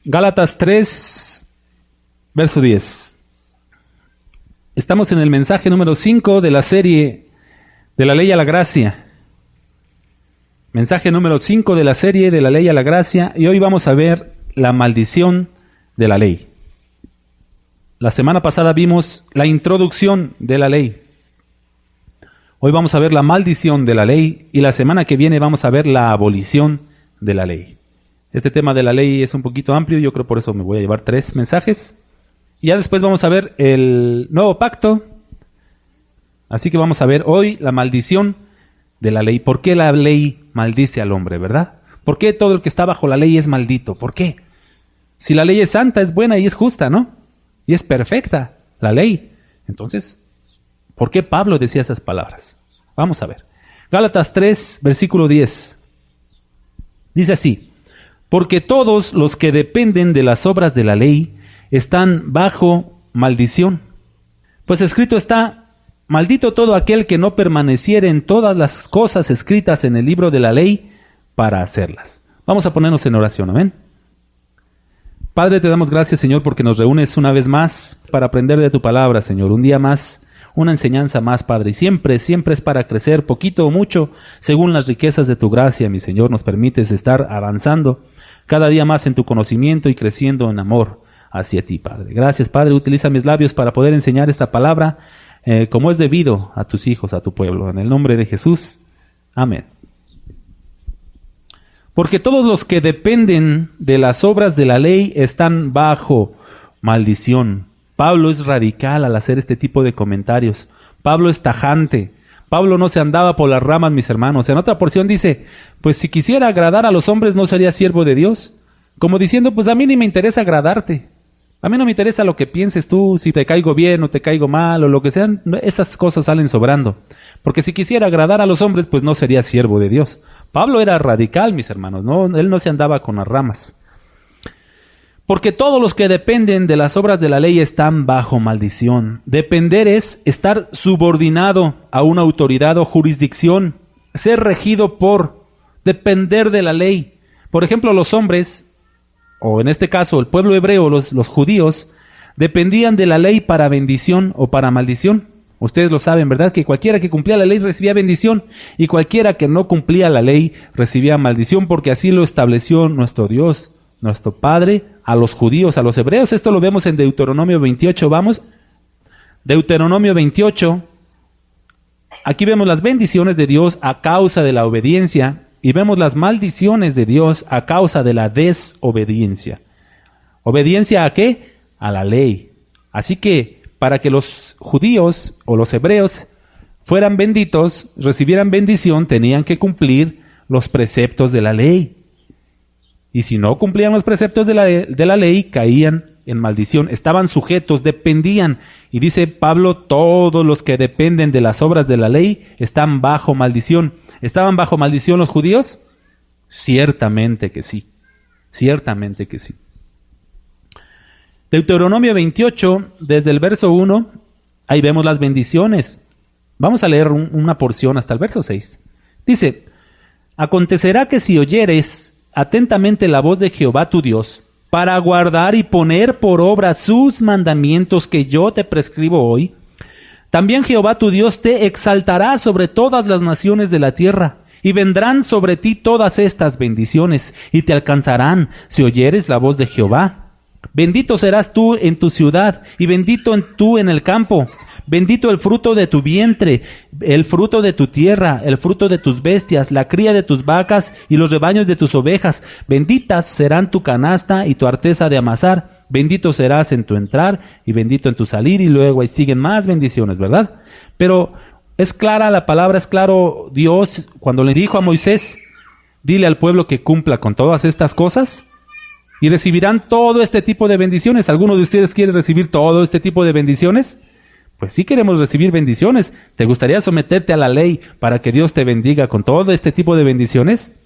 Gálatas 3, verso 10. Estamos en el mensaje número 5 de la serie de la ley a la gracia. Mensaje número 5 de la serie de la ley a la gracia, y hoy vamos a ver la maldición de la ley. La semana pasada vimos la introducción de la ley. Hoy vamos a ver la maldición de la ley, y la semana que viene vamos a ver la abolición de la ley. Este tema de la ley es un poquito amplio, yo creo por eso me voy a llevar 3 mensajes. Y ya después vamos a ver el nuevo pacto. Así que vamos a ver hoy la maldición de la ley. ¿Por qué la ley maldice al hombre, verdad? ¿Por qué todo el que está bajo la ley es maldito? ¿Por qué? Si la ley es santa, es buena y es justa, ¿no? Y es perfecta la ley. Entonces, ¿por qué Pablo decía esas palabras? Vamos a ver. Gálatas 3, versículo 10. Dice así: porque todos los que dependen de las obras de la ley están bajo maldición. Pues escrito está: maldito todo aquel que no permaneciere en todas las cosas escritas en el libro de la ley para hacerlas. Vamos a ponernos en oración, amén. Padre, te damos gracias, Señor, porque nos reúnes una vez más para aprender de tu palabra, Señor. Un día más, una enseñanza más, Padre. Y siempre es para crecer, poquito o mucho, según las riquezas de tu gracia, mi Señor. Nos permites estar avanzando cada día más en tu conocimiento y creciendo en amor hacia ti, Padre. Gracias, Padre. Utiliza mis labios para poder enseñar esta palabra como es debido a tus hijos, a tu pueblo. En el nombre de Jesús. Amén. Porque todos los que dependen de las obras de la ley están bajo maldición. Pablo es radical al hacer este tipo de comentarios. Pablo es tajante. Pablo no se andaba por las ramas, mis hermanos. En otra porción dice: pues si quisiera agradar a los hombres no sería siervo de Dios. Como diciendo, pues a mí ni me interesa agradarte. A mí no me interesa lo que pienses tú, si te caigo bien o te caigo mal o lo que sean. Esas cosas salen sobrando. Porque si quisiera agradar a los hombres, pues no sería siervo de Dios. Pablo era radical, mis hermanos. No, él no se andaba con las ramas. Porque todos los que dependen de las obras de la ley están bajo maldición. Depender es estar subordinado a una autoridad o jurisdicción, ser regido por, depender de la ley. Por ejemplo, los hombres, o en este caso el pueblo hebreo, los judíos, dependían de la ley para bendición o para maldición. Ustedes lo saben, ¿verdad? Que cualquiera que cumplía la ley recibía bendición, y cualquiera que no cumplía la ley recibía maldición, porque así lo estableció nuestro Dios, nuestro Padre, a los judíos, a los hebreos. Esto lo vemos en Deuteronomio 28, vamos. Deuteronomio 28. Aquí vemos las bendiciones de Dios a causa de la obediencia, y vemos las maldiciones de Dios a causa de la desobediencia. ¿Obediencia a qué? A la ley. Así que para que los judíos o los hebreos fueran benditos, recibieran bendición, tenían que cumplir los preceptos de la ley. Y si no cumplían los preceptos de la ley, caían en maldición, estaban sujetos, dependían. Y dice Pablo: todos los que dependen de las obras de la ley están bajo maldición. ¿Estaban bajo maldición los judíos? Ciertamente que sí, ciertamente que sí. Deuteronomio 28, desde el verso 1, ahí vemos las bendiciones. Vamos a leer una porción hasta el verso 6. Dice: acontecerá que si oyeres atentamente la voz de Jehová tu Dios, para guardar y poner por obra sus mandamientos que yo te prescribo hoy, también Jehová tu Dios te exaltará sobre todas las naciones de la tierra, y vendrán sobre ti todas estas bendiciones, y te alcanzarán si oyeres la voz de Jehová. Bendito serás tú en tu ciudad, y bendito tú en el campo. Bendito el fruto de tu vientre, el fruto de tu tierra, el fruto de tus bestias, la cría de tus vacas y los rebaños de tus ovejas. Benditas serán tu canasta y tu arteza de amasar. Bendito serás en tu entrar y bendito en tu salir. Y luego ahí siguen más bendiciones, ¿verdad? Pero es clara la palabra, es claro Dios cuando le dijo a Moisés: dile al pueblo que cumpla con todas estas cosas y recibirán todo este tipo de bendiciones. ¿Alguno de ustedes quiere recibir todo este tipo de bendiciones? Pues sí queremos recibir bendiciones. ¿Te gustaría someterte a la ley para que Dios te bendiga con todo este tipo de bendiciones?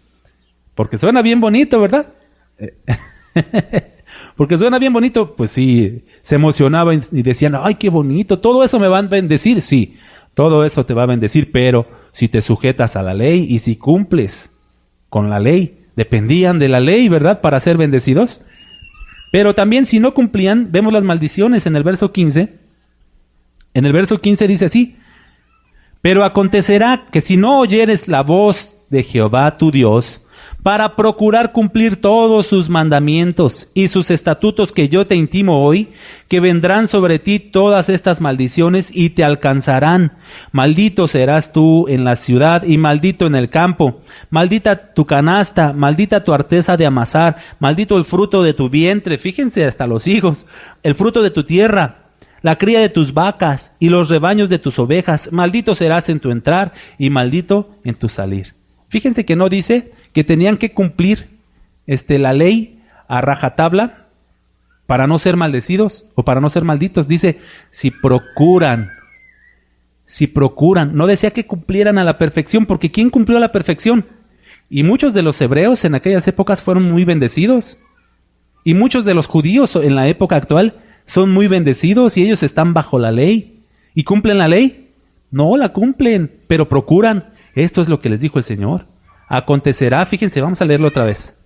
Porque suena bien bonito, ¿verdad? Porque suena bien bonito. Pues sí, se emocionaban y decían: ¡ay, qué bonito! ¿Todo eso me va a bendecir? Sí, todo eso te va a bendecir, pero si te sujetas a la ley y si cumples con la ley. Dependían de la ley, ¿verdad?, para ser bendecidos. Pero también si no cumplían, vemos las maldiciones en el verso 15. En el verso 15 dice así: pero acontecerá que si no oyeres la voz de Jehová tu Dios, para procurar cumplir todos sus mandamientos y sus estatutos que yo te intimo hoy, que vendrán sobre ti todas estas maldiciones y te alcanzarán. Maldito serás tú en la ciudad y maldito en el campo. Maldita tu canasta, maldita tu arteza de amasar, maldito el fruto de tu vientre, fíjense hasta los hijos, el fruto de tu tierra, la cría de tus vacas y los rebaños de tus ovejas. Maldito serás en tu entrar y maldito en tu salir. Fíjense que no dice que tenían que cumplir la ley a rajatabla para no ser maldecidos o para no ser malditos. Dice, si procuran. No decía que cumplieran a la perfección, porque ¿quién cumplió a la perfección? Y muchos de los hebreos en aquellas épocas fueron muy bendecidos. Y muchos de los judíos en la época actual son muy bendecidos y ellos están bajo la ley. ¿Y cumplen la ley? No la cumplen, pero procuran. Esto es lo que les dijo el Señor. Acontecerá, fíjense, vamos a leerlo otra vez.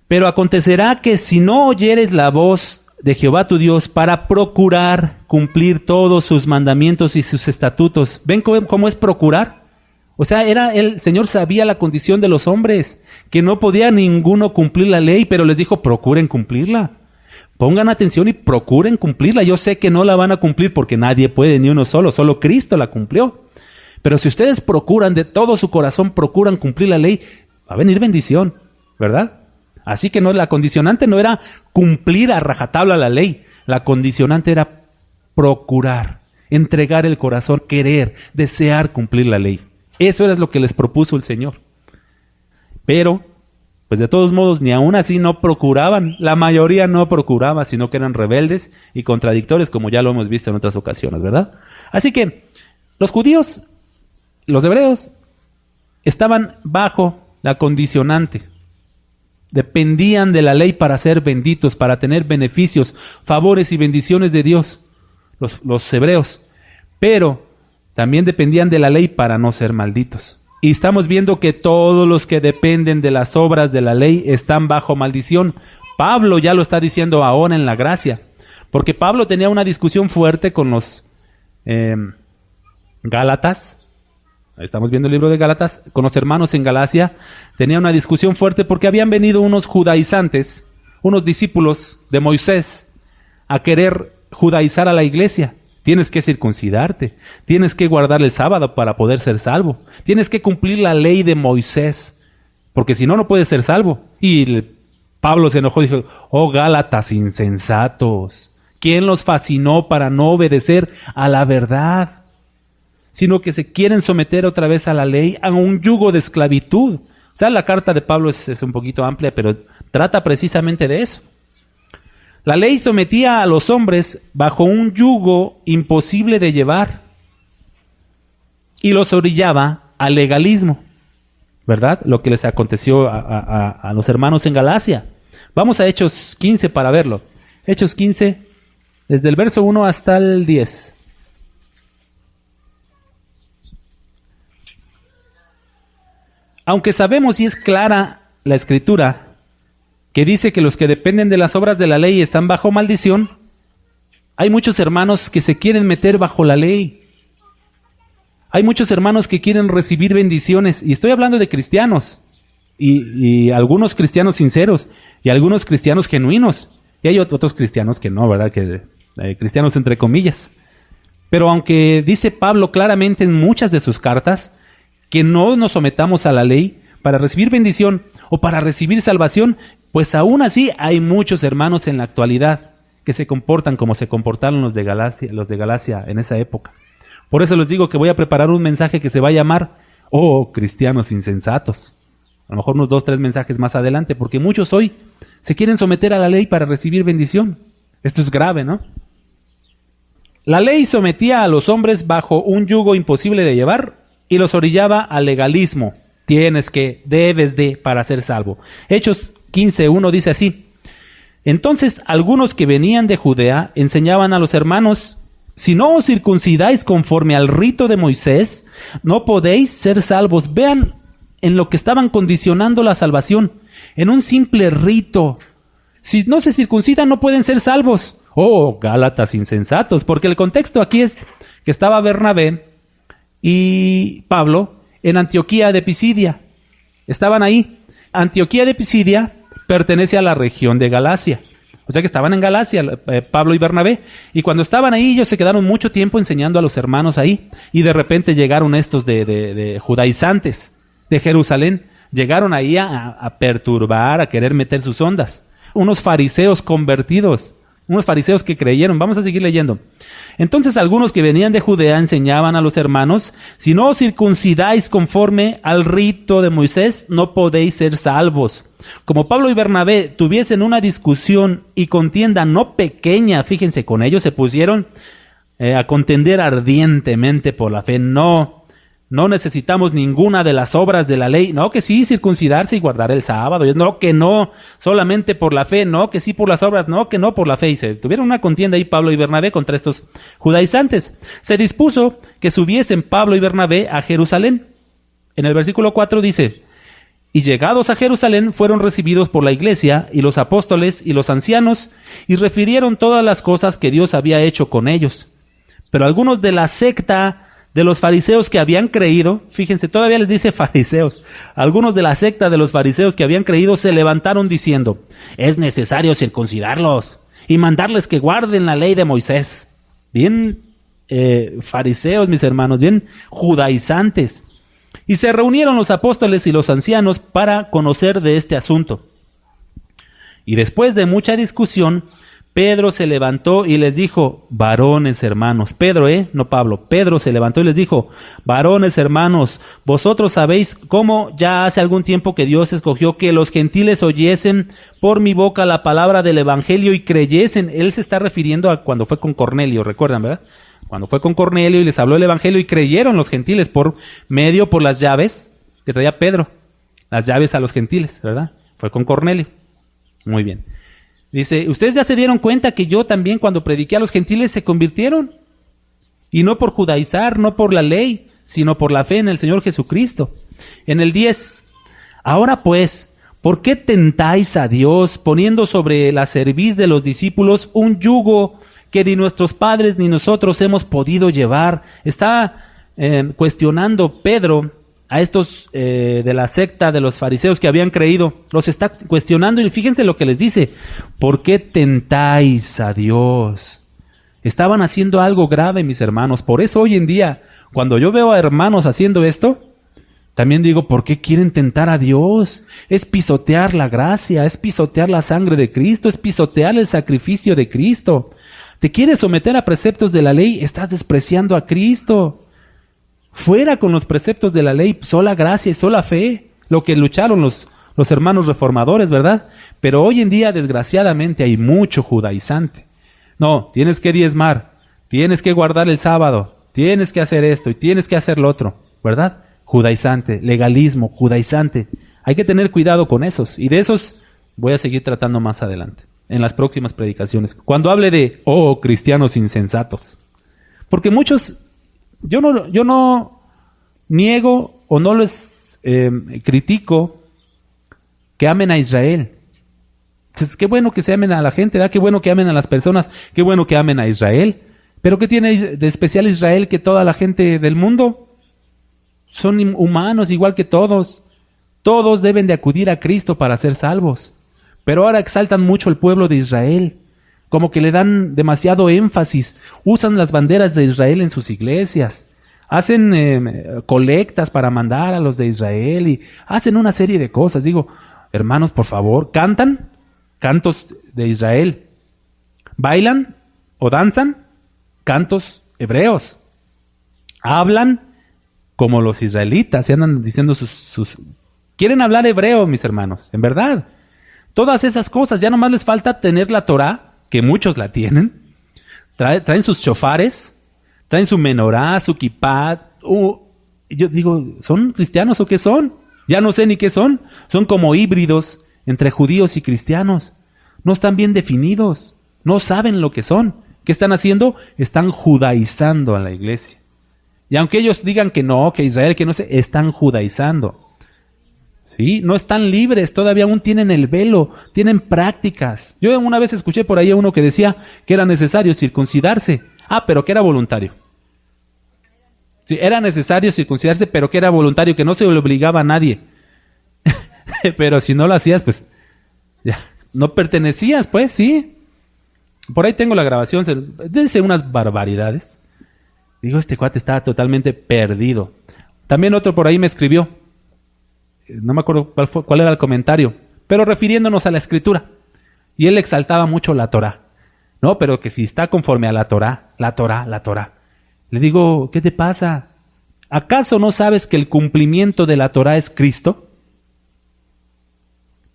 Pero acontecerá que si no oyeres la voz de Jehová tu Dios para procurar cumplir todos sus mandamientos y sus estatutos. ¿Ven cómo es procurar? O sea, el Señor sabía la condición de los hombres, que no podía ninguno cumplir la ley, pero les dijo, procuren cumplirla. Pongan atención y procuren cumplirla. Yo sé que no la van a cumplir porque nadie puede, ni uno solo Cristo la cumplió. Pero si ustedes procuran de todo su corazón, procuran cumplir la ley, va a venir bendición, ¿verdad? Así que no, la condicionante no era cumplir a rajatabla la ley. La condicionante era procurar, entregar el corazón, querer, desear cumplir la ley. Eso era lo que les propuso el Señor. Pero, pues de todos modos, ni aún así no procuraban. La mayoría no procuraba, sino que eran rebeldes y contradictorios, como ya lo hemos visto en otras ocasiones, ¿verdad? Así que los judíos, los hebreos, estaban bajo la condicionante. Dependían de la ley para ser benditos, para tener beneficios, favores y bendiciones de Dios, los hebreos. Pero también dependían de la ley para no ser malditos. Y estamos viendo que todos los que dependen de las obras de la ley están bajo maldición. Pablo ya lo está diciendo ahora en la gracia, porque Pablo tenía una discusión fuerte con los Gálatas. Estamos viendo el libro de Gálatas, con los hermanos en Galacia. Tenía una discusión fuerte porque habían venido unos judaizantes, unos discípulos de Moisés, a querer judaizar a la iglesia. Tienes que circuncidarte, tienes que guardar el sábado para poder ser salvo, tienes que cumplir la ley de Moisés, porque si no, no puedes ser salvo. Y Pablo se enojó y dijo, oh Gálatas insensatos, ¿quién los fascinó para no obedecer a la verdad? Sino que se quieren someter otra vez a la ley, a un yugo de esclavitud. O sea, la carta de Pablo es un poquito amplia, pero trata precisamente de eso. La ley sometía a los hombres bajo un yugo imposible de llevar y los orillaba al legalismo, ¿verdad? Lo que les aconteció a los hermanos en Galacia. Vamos a Hechos 15 para verlo. Hechos 15, desde el verso 1 hasta el 10. Aunque sabemos y es clara la Escritura, que dice que los que dependen de las obras de la ley están bajo maldición, hay muchos hermanos que se quieren meter bajo la ley. Hay muchos hermanos que quieren recibir bendiciones, y estoy hablando de cristianos, y algunos cristianos sinceros, y algunos cristianos genuinos, y hay otros cristianos que no, ¿verdad? Que cristianos entre comillas. Pero aunque dice Pablo claramente en muchas de sus cartas que no nos sometamos a la ley para recibir bendición o para recibir salvación, pues aún así hay muchos hermanos en la actualidad que se comportan como se comportaron los de Galacia en esa época. Por eso les digo que voy a preparar un mensaje que se va a llamar "Oh, cristianos insensatos". A lo mejor unos 2, 3 mensajes más adelante, porque muchos hoy se quieren someter a la ley para recibir bendición. Esto es grave, ¿no? La ley sometía a los hombres bajo un yugo imposible de llevar y los orillaba al legalismo. Tienes que, debes de, para ser salvo. Hechos 15:1 dice así: entonces algunos que venían de Judea enseñaban a los hermanos: si no os circuncidáis conforme al rito de Moisés, no podéis ser salvos. Vean en lo que estaban condicionando la salvación, en un simple rito. Si no se circuncidan no pueden ser salvos. Oh, Gálatas insensatos, porque el contexto aquí es que estaba Bernabé y Pablo en Antioquía de Pisidia. Estaban ahí. Antioquía de Pisidia pertenece a la región de Galacia. O sea que estaban en Galacia, Pablo y Bernabé. Y cuando estaban ahí, ellos se quedaron mucho tiempo enseñando a los hermanos ahí. Y de repente llegaron estos de judaizantes de Jerusalén. Llegaron ahí a perturbar, a querer meter sus ondas. Unos fariseos convertidos. Unos fariseos que creyeron. Vamos a seguir leyendo. Entonces algunos que venían de Judea enseñaban a los hermanos: si no os circuncidáis conforme al rito de Moisés, no podéis ser salvos. Como Pablo y Bernabé tuviesen una discusión y contienda no pequeña, fíjense, con ellos se pusieron a contender ardientemente por la fe. No necesitamos ninguna de las obras de la ley. No, que sí, circuncidarse y guardar el sábado. No, que no, solamente por la fe. No, que sí por las obras. No, que no por la fe. Y se tuvieron una contienda ahí Pablo y Bernabé contra estos judaizantes. Se dispuso que subiesen Pablo y Bernabé a Jerusalén. En el versículo 4 dice: y llegados a Jerusalén fueron recibidos por la iglesia y los apóstoles y los ancianos, y refirieron todas las cosas que Dios había hecho con ellos. Pero algunos de la secta de los fariseos que habían creído, fíjense, todavía les dice fariseos, algunos de la secta de los fariseos que habían creído se levantaron diciendo: es necesario circuncidarlos y mandarles que guarden la ley de Moisés. Bien fariseos, mis hermanos, bien judaizantes. Y se reunieron los apóstoles y los ancianos para conocer de este asunto. Y después de mucha discusión, Pedro se levantó y les dijo: varones hermanos. Pedro, no Pablo. Pedro se levantó y les dijo: varones hermanos, vosotros sabéis cómo ya hace algún tiempo que Dios escogió que los gentiles oyesen por mi boca la palabra del evangelio y creyesen. Él se está refiriendo a cuando fue con Cornelio, recuerdan, ¿verdad? Cuando fue con Cornelio y les habló el evangelio y creyeron los gentiles por las llaves que traía Pedro. Las llaves a los gentiles, ¿verdad? Fue con Cornelio. Muy bien. Dice: ustedes ya se dieron cuenta que yo también cuando prediqué a los gentiles se convirtieron. Y no por judaizar, no por la ley, sino por la fe en el Señor Jesucristo. En el 10, ahora pues, ¿por qué tentáis a Dios poniendo sobre la cerviz de los discípulos un yugo que ni nuestros padres ni nosotros hemos podido llevar? Está cuestionando Pedro a estos de la secta de los fariseos que habían creído. Los está cuestionando y fíjense lo que les dice: ¿por qué tentáis a Dios? Estaban haciendo algo grave, mis hermanos. Por eso hoy en día, cuando yo veo a hermanos haciendo esto, también digo: ¿por qué quieren tentar a Dios? Es pisotear la gracia, es pisotear la sangre de Cristo, es pisotear el sacrificio de Cristo. ¿Te quieres someter a preceptos de la ley? Estás despreciando a Cristo. Fuera con los preceptos de la ley, sola gracia y sola fe, lo que lucharon los hermanos reformadores, ¿verdad? Pero hoy en día, desgraciadamente, hay mucho judaizante. No, tienes que diezmar, tienes que guardar el sábado, tienes que hacer esto y tienes que hacer lo otro, ¿verdad? Judaizante, legalismo, judaizante. Hay que tener cuidado con esos, y de esos voy a seguir tratando más adelante, en las próximas predicaciones, cuando hable de, cristianos insensatos. Porque muchos, yo no niego o no les critico que amen a Israel. Pues qué bueno que se amen a la gente, ¿verdad? Qué bueno que amen a las personas, qué bueno que amen a Israel. Pero ¿qué tiene de especial Israel que toda la gente del mundo? Son humanos igual que todos. Todos deben de acudir a Cristo para ser salvos. Pero ahora exaltan mucho el pueblo de Israel, como que le dan demasiado énfasis. Usan las banderas de Israel en sus iglesias. Hacen colectas para mandar a los de Israel y hacen una serie de cosas. Digo, hermanos, por favor, cantan cantos de Israel. Bailan o danzan cantos hebreos. Hablan como los israelitas. Se andan diciendo quieren hablar hebreo, mis hermanos, en verdad. Todas esas cosas, ya nomás les falta tener la Torá, que muchos la tienen. Traen sus chofares, traen su menorá, su kipá. Yo digo, ¿son cristianos o qué son? Ya no sé ni qué son. Son como híbridos entre judíos y cristianos. No están bien definidos. No saben lo que son. ¿Qué están haciendo? Están judaizando a la iglesia. Y aunque ellos digan que no, que Israel, que no sé, están judaizando. ¿Sí? No están libres, todavía aún tienen el velo, tienen prácticas. Yo una vez escuché por ahí a uno que decía que era necesario circuncidarse. Pero que era voluntario. Sí, era necesario circuncidarse, pero que era voluntario, que no se le obligaba a nadie. Pero si no lo hacías, pues ya no pertenecías, pues sí. Por ahí tengo la grabación, dice unas barbaridades. Digo, este cuate estaba totalmente perdido. También otro por ahí me escribió. No me acuerdo cuál era el comentario, pero refiriéndonos a la escritura. Y él exaltaba mucho la Torá. No, pero que si está conforme a la Torá. Le digo, ¿qué te pasa? ¿Acaso no sabes que el cumplimiento de la Torá es Cristo?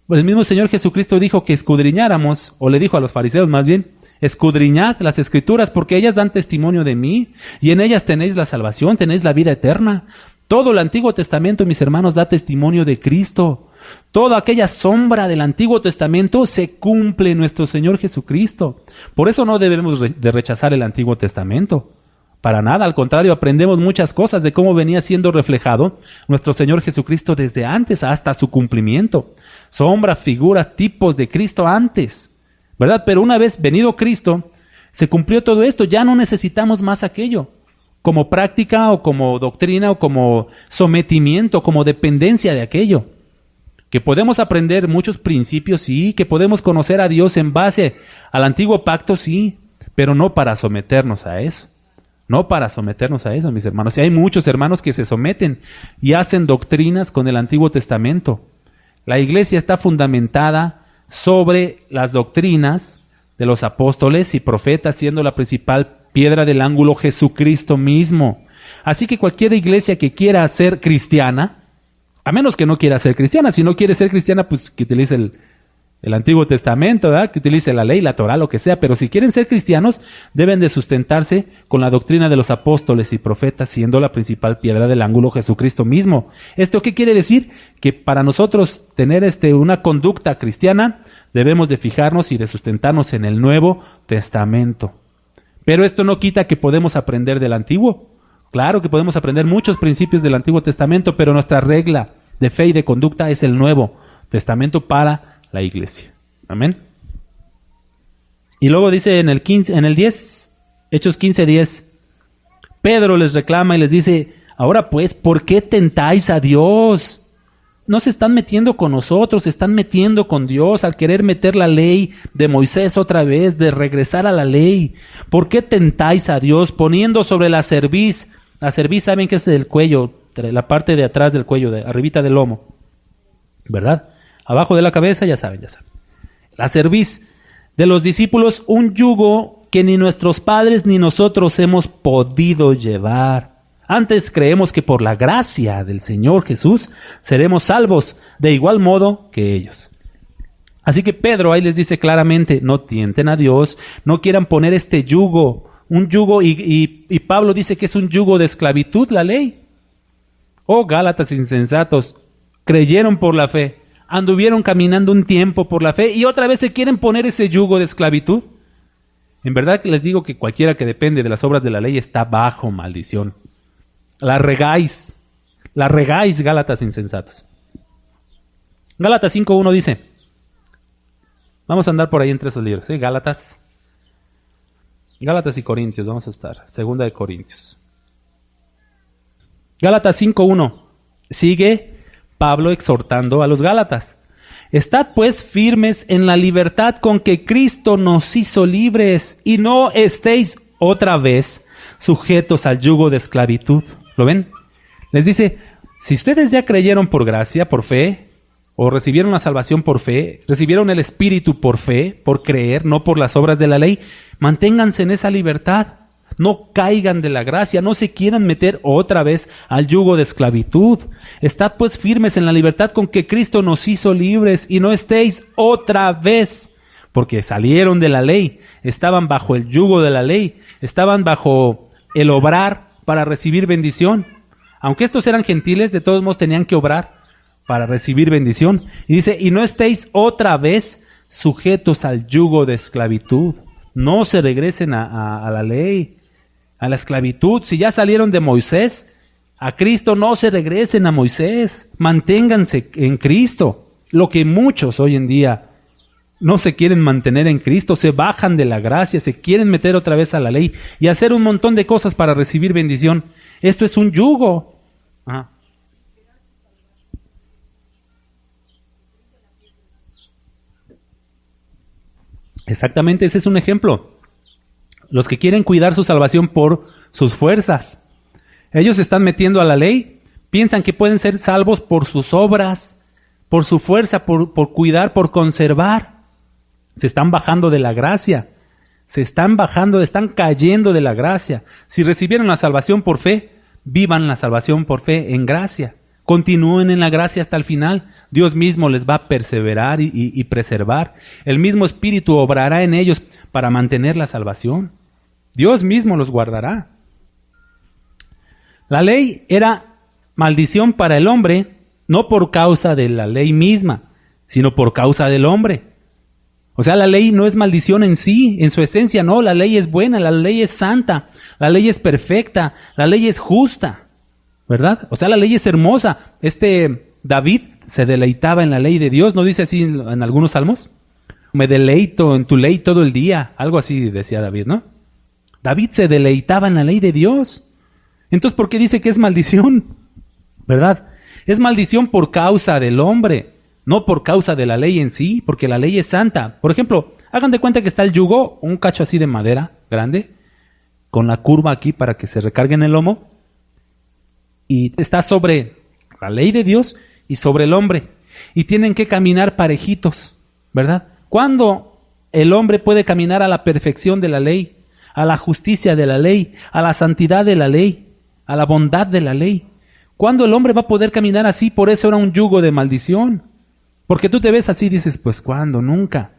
El mismo Señor Jesucristo dijo que escudriñáramos, o le dijo a los fariseos más bien, escudriñad las Escrituras porque ellas dan testimonio de mí, y en ellas tenéis la salvación, tenéis la vida eterna. Todo el Antiguo Testamento, mis hermanos, da testimonio de Cristo. Toda aquella sombra del Antiguo Testamento se cumple en nuestro Señor Jesucristo. Por eso no debemos de rechazar el Antiguo Testamento. Para nada, al contrario, aprendemos muchas cosas de cómo venía siendo reflejado nuestro Señor Jesucristo desde antes hasta su cumplimiento. Sombras, figuras, tipos de Cristo antes, ¿verdad? Pero una vez venido Cristo, se cumplió todo esto, ya no necesitamos más aquello. Como práctica o como doctrina o como sometimiento, como dependencia de aquello. Que podemos aprender muchos principios, sí, que podemos conocer a Dios en base al antiguo pacto, sí, pero no para someternos a eso. No para someternos a eso, mis hermanos. Y hay muchos hermanos que se someten y hacen doctrinas con el Antiguo Testamento. La iglesia está fundamentada sobre las doctrinas de los apóstoles y profetas, siendo la principal piedra del ángulo Jesucristo mismo. Así que cualquier iglesia que quiera ser cristiana, a menos que no quiera ser cristiana, si no quiere ser cristiana, pues que utilice el Antiguo Testamento, ¿verdad? Que utilice la ley, la Torá, lo que sea, pero si quieren ser cristianos, deben de sustentarse con la doctrina de los apóstoles y profetas, siendo la principal piedra del ángulo Jesucristo mismo. ¿Esto qué quiere decir? Que para nosotros tener una conducta cristiana, debemos de fijarnos y de sustentarnos en el Nuevo Testamento. Pero esto no quita que podemos aprender del Antiguo. Claro que podemos aprender muchos principios del Antiguo Testamento, pero nuestra regla de fe y de conducta es el Nuevo Testamento para la iglesia. Amén. Y luego dice en el 10, Hechos 15:10, Pedro les reclama y les dice, ahora pues, ¿por qué tentáis a Dios? No se están metiendo con nosotros, se están metiendo con Dios al querer meter la ley de Moisés otra vez, de regresar a la ley. ¿Por qué tentáis a Dios poniendo sobre la cerviz? La cerviz, ¿saben qué es el cuello? La parte de atrás del cuello, de arribita del lomo, ¿verdad? Abajo de la cabeza, ya saben. La cerviz de los discípulos, un yugo que ni nuestros padres ni nosotros hemos podido llevar. Antes creemos que por la gracia del Señor Jesús seremos salvos de igual modo que ellos. Así que Pedro ahí les dice claramente, no tienten a Dios, no quieran poner este yugo, un yugo, y Pablo dice que es un yugo de esclavitud la ley. Oh, Gálatas insensatos, creyeron por la fe, anduvieron caminando un tiempo por la fe y otra vez se quieren poner ese yugo de esclavitud. En verdad que les digo que cualquiera que depende de las obras de la ley está bajo maldición. La regáis, Gálatas insensatos. Gálatas 5:1 dice, vamos a andar por ahí entre esos libros, ¿sí? Gálatas y Corintios, vamos a estar, segunda de Corintios. Gálatas 5:1, sigue Pablo exhortando a los Gálatas. Estad pues firmes en la libertad con que Cristo nos hizo libres y no estéis otra vez sujetos al yugo de esclavitud. ¿Lo ven? Les dice, si ustedes ya creyeron por gracia, por fe, o recibieron la salvación por fe, recibieron el Espíritu por fe, por creer, no por las obras de la ley, manténganse en esa libertad. No caigan de la gracia, no se quieran meter otra vez al yugo de esclavitud. Estad pues firmes en la libertad con que Cristo nos hizo libres y no estéis otra vez, porque salieron de la ley, estaban bajo el yugo de la ley, estaban bajo el obrar para recibir bendición. Aunque estos eran gentiles, de todos modos tenían que obrar para recibir bendición. Y dice, y no estéis otra vez sujetos al yugo de esclavitud. No se regresen a la ley, a la esclavitud. Si ya salieron de Moisés, a Cristo, no se regresen a Moisés, manténganse en Cristo. Lo que muchos hoy en día no se quieren mantener en Cristo, se bajan de la gracia, se quieren meter otra vez a la ley y hacer un montón de cosas para recibir bendición. Esto es un yugo. Ajá. Exactamente, ese es un ejemplo. Los que quieren cuidar su salvación por sus fuerzas. Ellos se están metiendo a la ley, piensan que pueden ser salvos por sus obras, por su fuerza, por cuidar, por conservar. Se están bajando de la gracia. Están cayendo de la gracia. Si recibieron la salvación por fe, vivan la salvación por fe en gracia. Continúen en la gracia hasta el final. Dios mismo les va a perseverar y preservar. El mismo Espíritu obrará en ellos para mantener la salvación. Dios mismo los guardará. La ley era maldición para el hombre, no por causa de la ley misma, sino por causa del hombre. O sea, la ley no es maldición en sí, en su esencia, no. La ley es buena, la ley es santa, la ley es perfecta, la ley es justa, ¿verdad? O sea, la ley es hermosa. David se deleitaba en la ley de Dios, ¿no dice así en algunos salmos? Me deleito en tu ley todo el día, algo así decía David, ¿no? David se deleitaba en la ley de Dios. Entonces, ¿por qué dice que es maldición? ¿Verdad? Es maldición por causa del hombre, no por causa de la ley en sí, porque la ley es santa. Por ejemplo, hagan de cuenta que está el yugo, un cacho así de madera grande, con la curva aquí para que se recargue en el lomo, y está sobre la ley de Dios y sobre el hombre, y tienen que caminar parejitos, ¿verdad? ¿Cuándo el hombre puede caminar a la perfección de la ley, a la justicia de la ley, a la santidad de la ley, a la bondad de la ley? ¿Cuándo el hombre va a poder caminar así? Por eso era un yugo de maldición. Porque tú te ves así y dices, pues ¿cuándo? Nunca.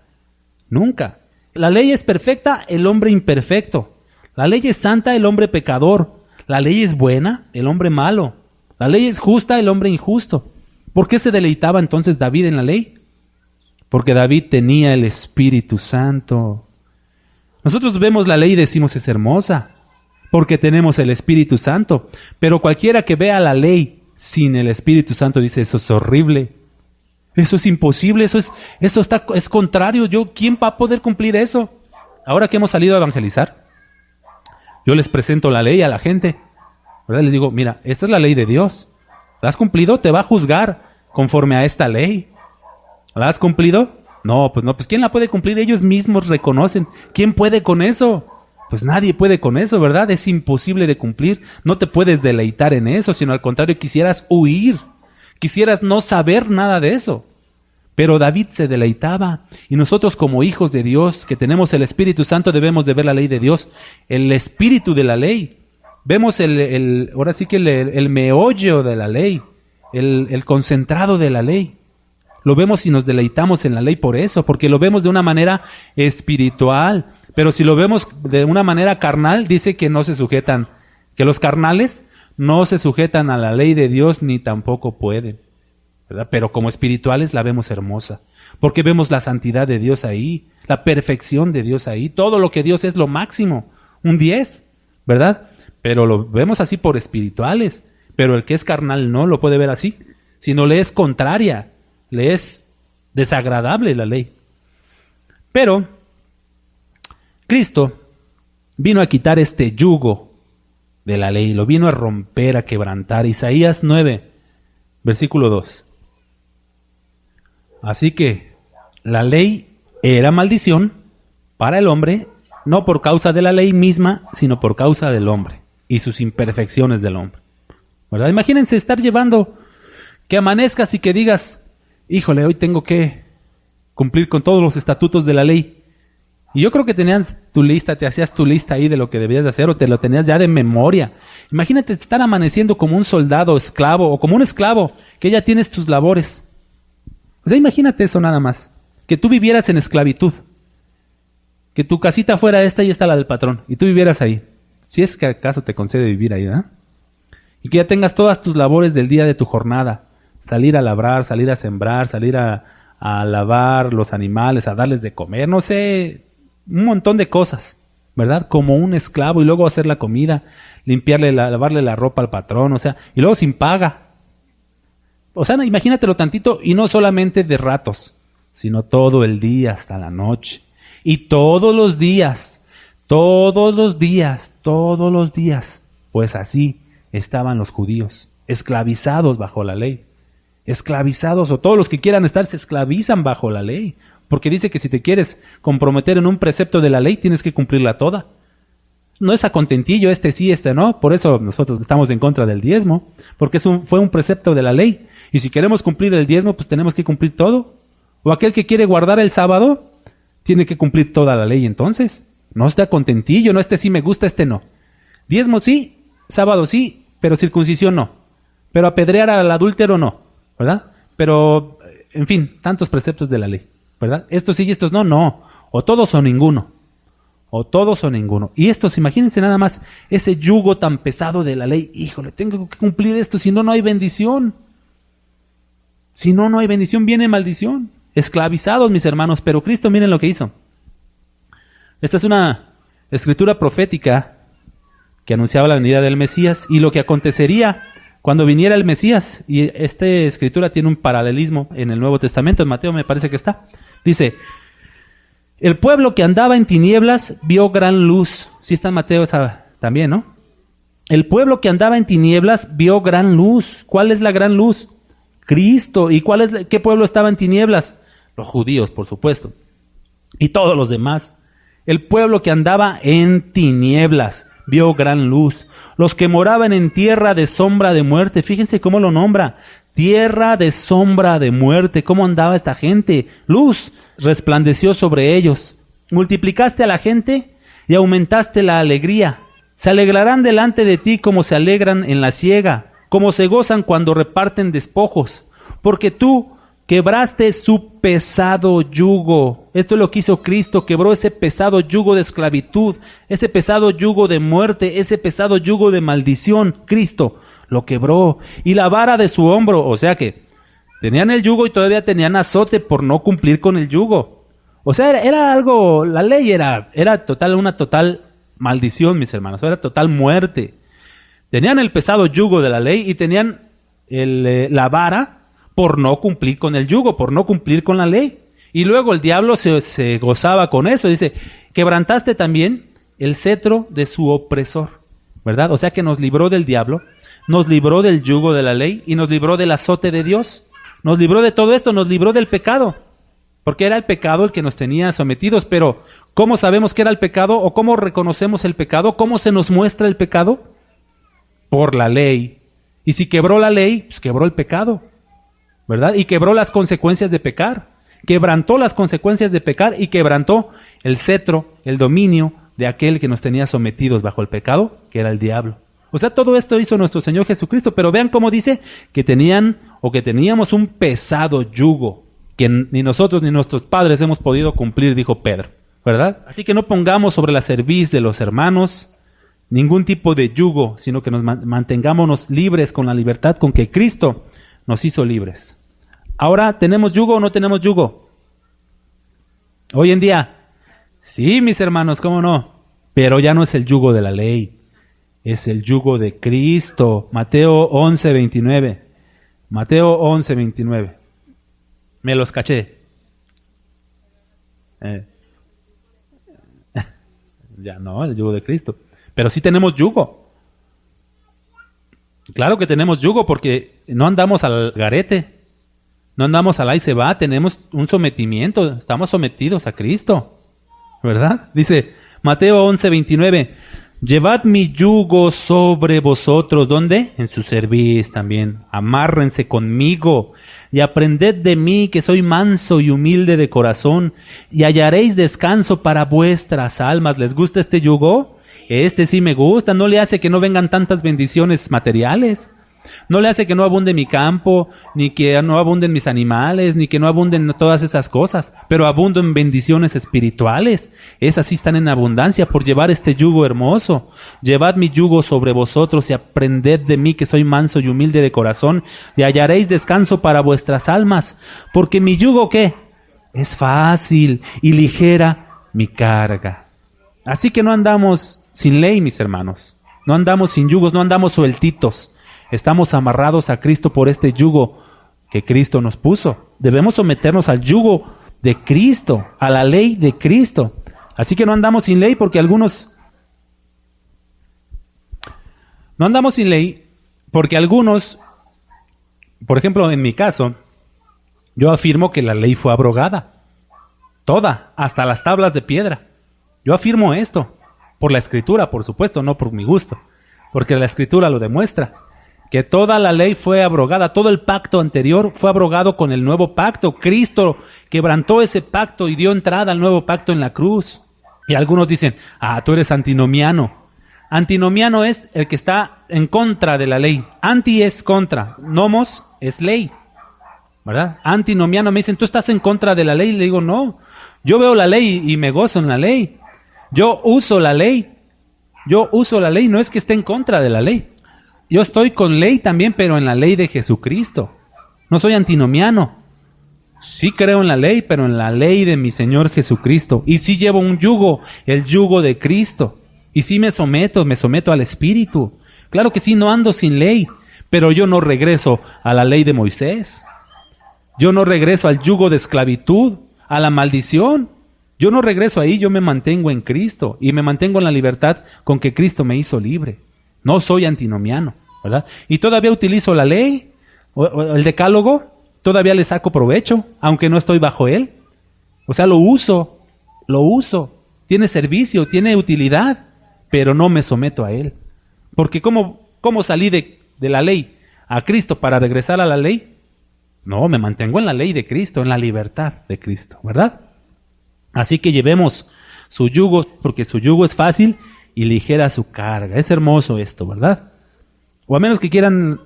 Nunca. La ley es perfecta, el hombre imperfecto. La ley es santa, el hombre pecador. La ley es buena, el hombre malo. La ley es justa, el hombre injusto. ¿Por qué se deleitaba entonces David en la ley? Porque David tenía el Espíritu Santo. Nosotros vemos la ley y decimos es hermosa, porque tenemos el Espíritu Santo. Pero cualquiera que vea la ley sin el Espíritu Santo dice, eso es horrible. Eso es imposible, eso es contrario. ¿Quién va a poder cumplir eso? Ahora que hemos salido a evangelizar, yo les presento la ley a la gente, ¿verdad? Les digo, mira, esta es la ley de Dios. ¿La has cumplido? Te va a juzgar conforme a esta ley. ¿La has cumplido? No, pues ¿quién la puede cumplir? Ellos mismos reconocen. ¿Quién puede con eso? Pues nadie puede con eso, ¿verdad? Es imposible de cumplir. No te puedes deleitar en eso, sino al contrario, quisieras huir. Quisieras no saber nada de eso. Pero David se deleitaba. Y nosotros como hijos de Dios, que tenemos el Espíritu Santo, debemos de ver la ley de Dios. El espíritu de la ley. Vemos ahora sí que el meollo de la ley. El concentrado de la ley. Lo vemos y nos deleitamos en la ley por eso. Porque lo vemos de una manera espiritual. Pero si lo vemos de una manera carnal, dice que no se sujetan. Que los carnales no se sujetan a la ley de Dios ni tampoco pueden, ¿verdad? Pero como espirituales la vemos hermosa, porque vemos la santidad de Dios ahí, la perfección de Dios ahí, todo lo que Dios es lo máximo, un 10, ¿verdad? Pero lo vemos así por espirituales, pero el que es carnal no lo puede ver así, sino le es contraria, le es desagradable la ley. Pero Cristo vino a quitar este yugo de la ley, lo vino a romper, a quebrantar. Isaías 9, versículo 2. Así que la ley era maldición para el hombre, no por causa de la ley misma, sino por causa del hombre y sus imperfecciones del hombre, ¿verdad? Imagínense estar llevando, que amanezcas y que digas, híjole, hoy tengo que cumplir con todos los estatutos de la ley. Y yo creo que tenías tu lista, te hacías tu lista ahí de lo que debías de hacer o te lo tenías ya de memoria. Imagínate estar amaneciendo como un soldado esclavo o como un esclavo, que ya tienes tus labores. O sea, imagínate eso nada más, que tú vivieras en esclavitud, que tu casita fuera esta y esta la del patrón, y tú vivieras ahí, si es que acaso te concede vivir ahí, ¿verdad? Y que ya tengas todas tus labores del día de tu jornada, salir a labrar, salir a sembrar, salir a lavar los animales, a darles de comer, no sé, un montón de cosas. ¿verdad? Como un esclavo, y luego hacer la comida, lavarle la ropa al patrón, o sea, y luego sin paga. O sea, imagínatelo tantito, y no solamente de ratos, sino todo el día hasta la noche. Y todos los días, pues así estaban los judíos, esclavizados bajo la ley. Esclavizados, o todos los que quieran estar se esclavizan bajo la ley. Porque dice que si te quieres comprometer en un precepto de la ley, tienes que cumplirla toda. No es a contentillo, este sí, este no. Por eso nosotros estamos en contra del diezmo, porque fue un precepto de la ley. Y si queremos cumplir el diezmo, pues tenemos que cumplir todo. O aquel que quiere guardar el sábado, tiene que cumplir toda la ley entonces. No esté a contentillo, no este sí me gusta, este no. Diezmo sí, sábado sí, pero circuncisión no. Pero apedrear al adúltero no, ¿verdad? Pero, en fin, tantos preceptos de la ley, ¿verdad? Estos sí y estos no, no. O todos o ninguno. O todos o ninguno. Y estos, imagínense nada más, ese yugo tan pesado de la ley. Híjole, tengo que cumplir esto, si no, no hay bendición. Si no, no hay bendición, viene maldición. Esclavizados, mis hermanos, pero Cristo, miren lo que hizo. Esta es una escritura profética que anunciaba la venida del Mesías y lo que acontecería cuando viniera el Mesías. Y esta escritura tiene un paralelismo en el Nuevo Testamento, en Mateo me parece que está. Dice, el pueblo que andaba en tinieblas vio gran luz. Sí está en Mateo esa también, ¿no? El pueblo que andaba en tinieblas vio gran luz. ¿Cuál es la gran luz? Cristo. ¿Y qué pueblo estaba en tinieblas? Los judíos, por supuesto. Y todos los demás. El pueblo que andaba en tinieblas vio gran luz. Los que moraban en tierra de sombra de muerte. Fíjense cómo lo nombra. Tierra de sombra de muerte. ¿Cómo andaba esta gente? Luz resplandeció sobre ellos. Multiplicaste a la gente y aumentaste la alegría. Se alegrarán delante de ti como se alegran en la siega, como se gozan cuando reparten despojos, porque tú quebraste su pesado yugo. Esto es lo que hizo Cristo, quebró ese pesado yugo de esclavitud, ese pesado yugo de muerte, ese pesado yugo de maldición. Cristo lo quebró. Y la vara de su hombro, o sea que tenían el yugo y todavía tenían azote por no cumplir con el yugo. O sea, era algo, la ley era una total maldición, mis hermanos, era total muerte. Tenían el pesado yugo de la ley y tenían la vara por no cumplir con el yugo, por no cumplir con la ley. Y luego el diablo se gozaba con eso. Dice, quebrantaste también el cetro de su opresor, ¿verdad? O sea que nos libró del diablo, nos libró del yugo de la ley y nos libró del azote de Dios. Nos libró de todo esto, nos libró del pecado. Porque era el pecado el que nos tenía sometidos. Pero, ¿cómo sabemos que era el pecado? ¿O cómo reconocemos el pecado? ¿Cómo se nos muestra el pecado? Por la ley. Y si quebró la ley, pues quebró el pecado, ¿verdad? Y quebró las consecuencias de pecar. Quebrantó las consecuencias de pecar y quebrantó el cetro, el dominio de aquel que nos tenía sometidos bajo el pecado, que era el diablo. O sea, todo esto hizo nuestro Señor Jesucristo. Pero vean cómo dice que teníamos un pesado yugo que ni nosotros ni nuestros padres hemos podido cumplir, dijo Pedro, ¿verdad? Así que no pongamos sobre la cerviz de los hermanos ningún tipo de yugo, sino que nos mantengámonos libres con la libertad con que Cristo nos hizo libres. Ahora, ¿tenemos yugo o no tenemos yugo? Hoy en día, sí, mis hermanos, ¿cómo no? Pero ya no es el yugo de la ley, es el yugo de Cristo. Mateo 11:29. Mateo 11:29. Me los caché. Ya no, el yugo de Cristo. Pero sí tenemos yugo. Claro que tenemos yugo porque no andamos al garete. No andamos al ahí se va. Tenemos un sometimiento. Estamos sometidos a Cristo, ¿verdad? Dice Mateo 11:29. Llevad mi yugo sobre vosotros. ¿Dónde? En su cerviz también. Amárrense conmigo y aprended de mí, que soy manso y humilde de corazón, y hallaréis descanso para vuestras almas. ¿Les gusta este yugo? Este sí me gusta. No le hace que no vengan tantas bendiciones materiales. No le hace que no abunde mi campo, ni que no abunden mis animales, ni que no abunden todas esas cosas, pero abundo en bendiciones espirituales. Esas sí están en abundancia por llevar este yugo hermoso. Llevad mi yugo sobre vosotros y aprended de mí, que soy manso y humilde de corazón, y hallaréis descanso para vuestras almas, porque mi yugo, ¿qué? Es fácil y ligera mi carga. Así que no andamos sin ley, mis hermanos. No andamos sin yugos, no andamos sueltitos. Estamos amarrados a Cristo por este yugo que Cristo nos puso. Debemos someternos al yugo de Cristo, a la ley de Cristo. Así que no andamos sin ley porque algunos... No andamos sin ley porque algunos, por ejemplo, en mi caso, yo afirmo que la ley fue abrogada. Toda, hasta las tablas de piedra. Yo afirmo esto, por la Escritura, por supuesto, no por mi gusto, porque la Escritura lo demuestra, que toda la ley fue abrogada, todo el pacto anterior fue abrogado con el nuevo pacto. Cristo quebrantó ese pacto y dio entrada al nuevo pacto en la cruz. Y algunos dicen, tú eres antinomiano. Antinomiano es el que está en contra de la ley. Anti es contra, nomos es ley, ¿verdad? Antinomiano, me dicen, ¿tú estás en contra de la ley? Le digo, no, yo veo la ley y me gozo en la ley. Yo uso la ley, no es que esté en contra de la ley. Yo estoy con ley también, pero en la ley de Jesucristo. No soy antinomiano. Sí creo en la ley, pero en la ley de mi Señor Jesucristo. Y sí llevo un yugo, el yugo de Cristo. Y sí me someto al Espíritu. Claro que sí, no ando sin ley, pero yo no regreso a la ley de Moisés. Yo no regreso al yugo de esclavitud, a la maldición. Yo no regreso ahí, yo me mantengo en Cristo y me mantengo en la libertad con que Cristo me hizo libre. No soy antinomiano, ¿verdad? Y todavía utilizo la ley, o el decálogo, todavía le saco provecho, aunque no estoy bajo él. O sea, lo uso, tiene servicio, tiene utilidad, pero no me someto a él. Porque ¿cómo salí de la ley a Cristo para regresar a la ley? No, me mantengo en la ley de Cristo, en la libertad de Cristo, ¿verdad? Así que llevemos su yugo, porque su yugo es fácil y ligera su carga. Es hermoso esto, ¿verdad? O a menos que quieran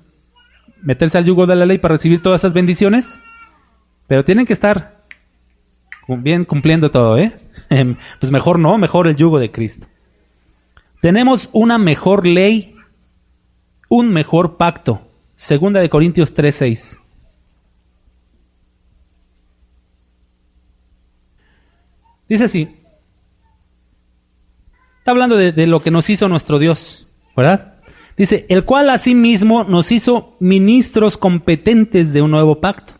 meterse al yugo de la ley para recibir todas esas bendiciones, pero tienen que estar bien cumpliendo todo, ¿eh? Pues mejor no, mejor el yugo de Cristo. Tenemos una mejor ley, un mejor pacto. 2 Corintios 3:6. Dice así. Está hablando de lo que nos hizo nuestro Dios, ¿verdad? Dice, el cual asimismo nos hizo ministros competentes de un nuevo pacto.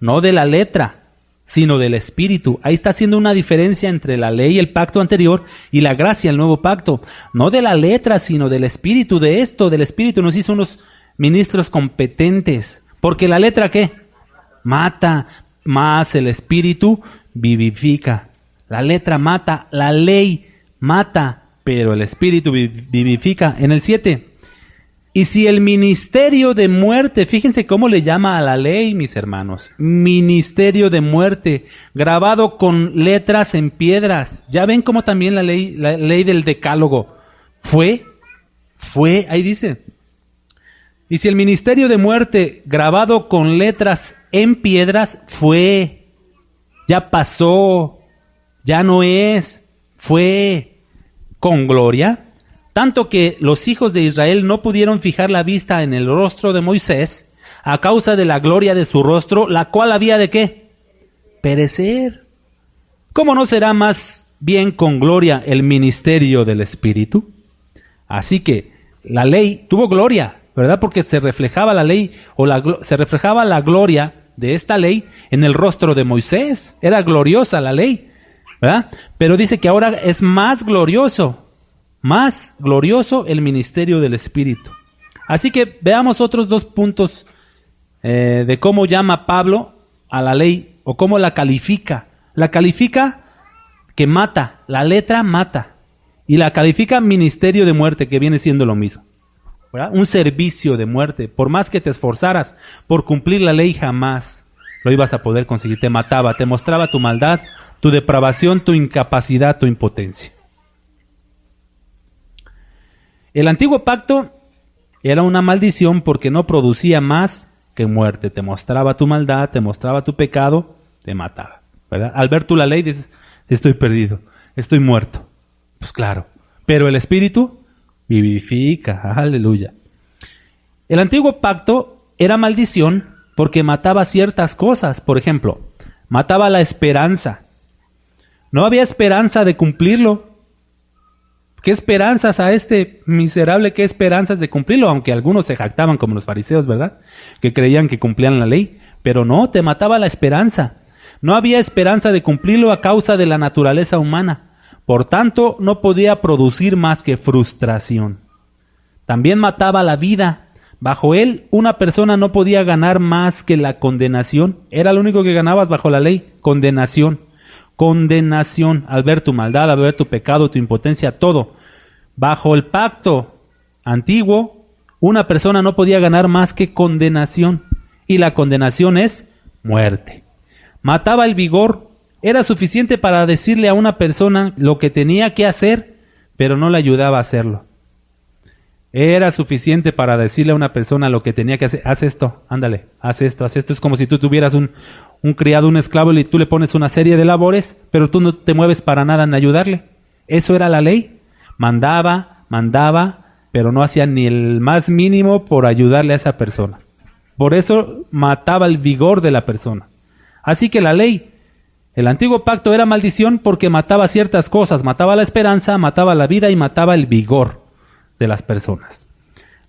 No de la letra, sino del Espíritu. Ahí está haciendo una diferencia entre la ley, el pacto anterior, y la gracia, el nuevo pacto. No de la letra, sino del Espíritu. De esto, del Espíritu, nos hizo unos ministros competentes. Porque la letra, ¿qué? Mata, más el Espíritu vivifica. La letra mata, la ley mata, pero el Espíritu vivifica. En el 7. Y si el ministerio de muerte, fíjense cómo le llama a la ley, mis hermanos. Ministerio de muerte, grabado con letras en piedras. Ya ven cómo también la ley del decálogo fue, ahí dice. Y si el ministerio de muerte, grabado con letras en piedras, fue, ya pasó, ya no es, fue con gloria, tanto que los hijos de Israel no pudieron fijar la vista en el rostro de Moisés a causa de la gloria de su rostro, la cual había de ¿qué? Perecer. ¿Cómo no será más bien con gloria el ministerio del Espíritu? Así que la ley tuvo gloria, ¿verdad? Porque se reflejaba la ley se reflejaba la gloria de esta ley en el rostro de Moisés. Era gloriosa la ley, ¿verdad? Pero dice que ahora es más glorioso el ministerio del Espíritu. Así que veamos otros dos puntos de cómo llama Pablo a la ley o cómo la califica. La califica que mata, la letra mata, y la califica ministerio de muerte, que viene siendo lo mismo, ¿verdad? Un servicio de muerte. Por más que te esforzaras por cumplir la ley, jamás lo ibas a poder conseguir. Te mataba, te mostraba tu maldad, tu depravación, tu incapacidad, tu impotencia. El antiguo pacto era una maldición porque no producía más que muerte. Te mostraba tu maldad, te mostraba tu pecado, te mataba, ¿verdad? Al ver tú la ley dices, estoy perdido, estoy muerto. Pues claro, pero el Espíritu vivifica, aleluya. El antiguo pacto era maldición porque mataba ciertas cosas. Por ejemplo, mataba la esperanza. No había esperanza de cumplirlo. ¿Qué esperanzas a este miserable, qué esperanzas de cumplirlo? Aunque algunos se jactaban como los fariseos, ¿verdad? Que creían que cumplían la ley. Pero no, te mataba la esperanza. No había esperanza de cumplirlo a causa de la naturaleza humana. Por tanto, no podía producir más que frustración. También mataba la vida. Bajo él, una persona no podía ganar más que la condenación. Era lo único que ganabas bajo la ley, condenación. Condenación, al ver tu maldad, al ver tu pecado, tu impotencia, todo. Bajo el pacto antiguo, una persona no podía ganar más que condenación. Y la condenación es muerte. Mataba el vigor. Era suficiente para decirle a una persona lo que tenía que hacer, pero no le ayudaba a hacerlo. Era suficiente para decirle a una persona lo que tenía que hacer. Haz esto, ándale, haz esto, haz esto. Es como si tú tuvieras un criado, un esclavo, y tú le pones una serie de labores, pero tú no te mueves para nada en ayudarle. Eso era la ley. Mandaba, pero no hacía ni el más mínimo por ayudarle a esa persona. Por eso mataba el vigor de la persona. Así que la ley, el antiguo pacto, era maldición porque mataba ciertas cosas. Mataba la esperanza, mataba la vida y mataba el vigor de las personas.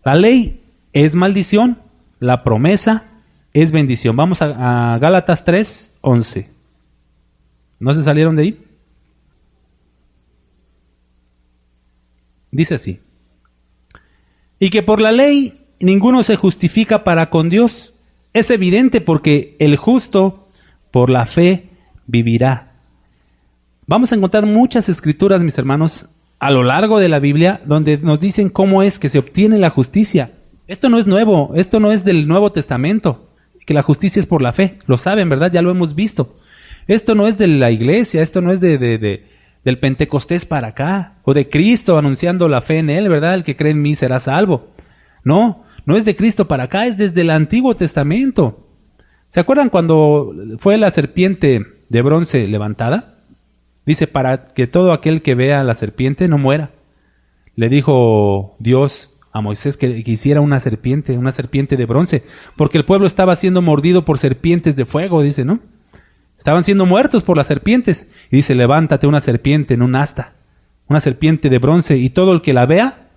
La ley es maldición, la promesa es bendición. Vamos a Gálatas 3:11. ¿No se salieron de ahí? Dice así: y que por la ley ninguno se justifica para con Dios. Es evidente porque el justo por la fe vivirá. Vamos a encontrar muchas escrituras, mis hermanos, a lo largo de la Biblia, donde nos dicen cómo es que se obtiene la justicia. Esto no es nuevo, esto no es del Nuevo Testamento, que la justicia es por la fe. Lo saben, ¿verdad? Ya lo hemos visto. Esto no es de la iglesia, esto no es del Pentecostés para acá, o de Cristo anunciando la fe en Él, ¿verdad? El que cree en mí será salvo. No, no es de Cristo para acá, es desde el Antiguo Testamento. ¿Se acuerdan cuando fue la serpiente de bronce levantada? Dice, para que todo aquel que vea la serpiente no muera. Le dijo Dios a Moisés que hiciera una serpiente de bronce, porque el pueblo estaba siendo mordido por serpientes de fuego, dice, ¿no? Estaban siendo muertos por las serpientes. Y dice, levántate una serpiente en un asta, una serpiente de bronce, y todo el que la vea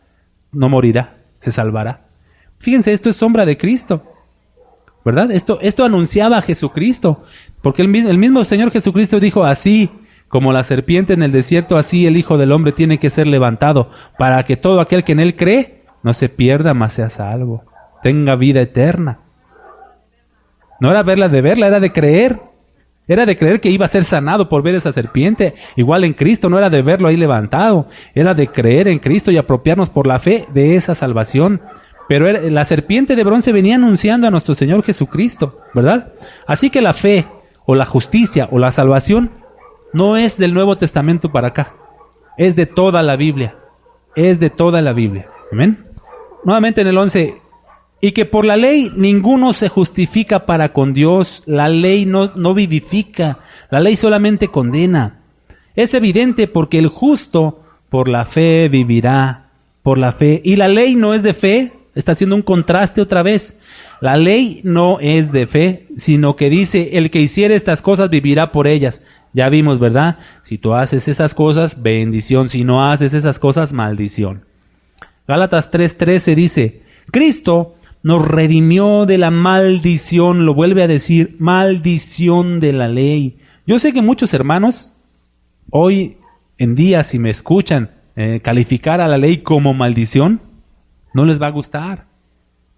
no morirá, se salvará. Fíjense, esto es sombra de Cristo, ¿verdad? Esto anunciaba a Jesucristo, porque el mismo Señor Jesucristo dijo, así como la serpiente en el desierto, así el Hijo del Hombre tiene que ser levantado, para que todo aquel que en Él cree no se pierda, mas sea salvo, tenga vida eterna. No era verla de verla, era de creer. Era de creer que iba a ser sanado por ver esa serpiente. Igual en Cristo, no era de verlo ahí levantado, era de creer en Cristo y apropiarnos por la fe de esa salvación. Pero la serpiente de bronce venía anunciando a nuestro Señor Jesucristo, ¿verdad? Así que la fe, o la justicia, o la salvación, no es del Nuevo Testamento para acá. Es de toda la Biblia. Es de toda la Biblia. ¿Amén? Nuevamente en el 11. Y que por la ley ninguno se justifica para con Dios. La ley no vivifica. La ley solamente condena. Es evidente porque el justo por la fe vivirá. Por la fe. Y la ley no es de fe. Está haciendo un contraste otra vez. La ley no es de fe, sino que dice, el que hiciere estas cosas vivirá por ellas. Ya vimos, ¿verdad? Si tú haces esas cosas, bendición. Si no haces esas cosas, maldición. Gálatas 3:13 dice, Cristo nos redimió de la maldición, lo vuelve a decir, maldición de la ley. Yo sé que muchos hermanos, hoy en día, si me escuchan calificar a la ley como maldición, no les va a gustar.